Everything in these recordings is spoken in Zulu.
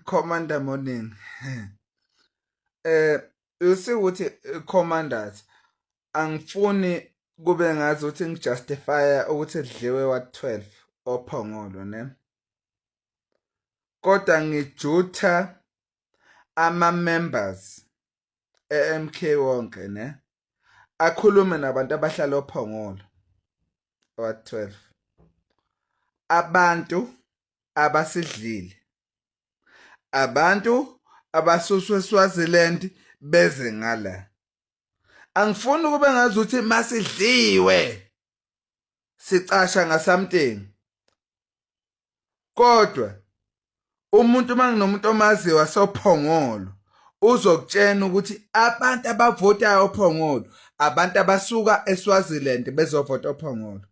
Commander Morning. You see ukuthi commanders angifuni kube ngazi ukuthi ngijustify ukuthi dliwe wa12 ophongolo ne. Kodwa ngijutha ama members eMK wonke ne. Akhulume nabantu abahlala ophongolo wa12. Abantu abasidlile. Abantu abasuswe eSwaziland beze ngala. Angifuni kube ngazi ukuthi masidliwe sicasha ngasamthing. Kodwa umuntu manginomuntu omaziwa sophongolo uzokutshena ukuthi abantu abavotayo ophongolo abantu abasuka eSwaziland bezovota ophongolo.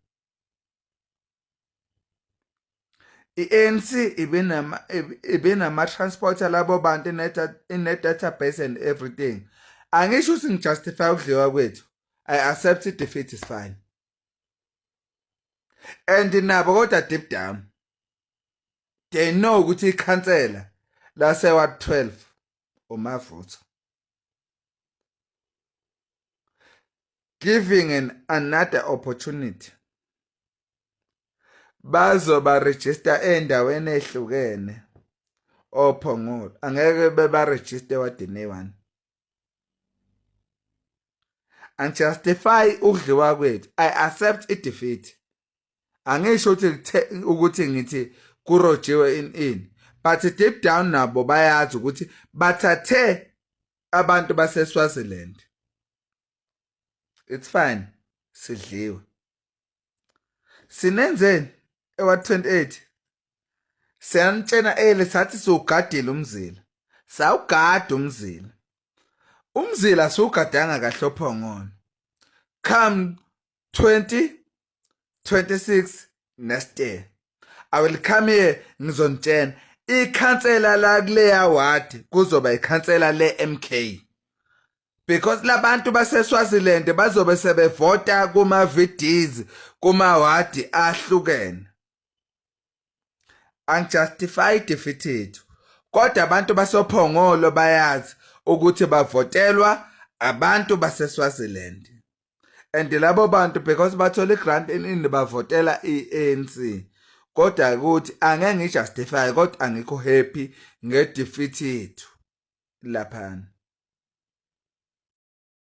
I-ANC ibinama transporter labo bantu in database and everything. Angisho ukuthi ngijustify ukudliwa kwethu. I accept defeat is fine. And nabo kodwa deep down they know ukuthi ikhansela lase wa12 umavutho. Giving another opportunity. Bazoba register endaweni ehlukene ophongolo angeke beba register wadine 1 and justify ukudliwa kwethu. I accept defeat. Angisho ukuthi ngithi kurojiwe in but deep down nabo bayazi ukuthi bathathe abantu baseSwaziland. It's fine, sidliwe. Sinenzeni ewa28 siyanitshena sathi siugadile umzila. Sawugada umzila. Umzila siugadanga kahle ophongolo. Come 2026 next year I will come here ngizonitshena ikhansela la kuleya ward kuzoba ikhansela le MK. Because labantu baseSwaziland bazobe sebevota kuma VDs kuma ward ahlukene. Unjustified defeat. Kodwa abantu basophongolo bayazi ukuthi bavotelwa abantu baseSwaziland. And labo bantu because bathola igrant in bavotela iANC. Kodwa ukuthi angeke ngijustify kodwa angikho happy ngedefeat yethu laphana.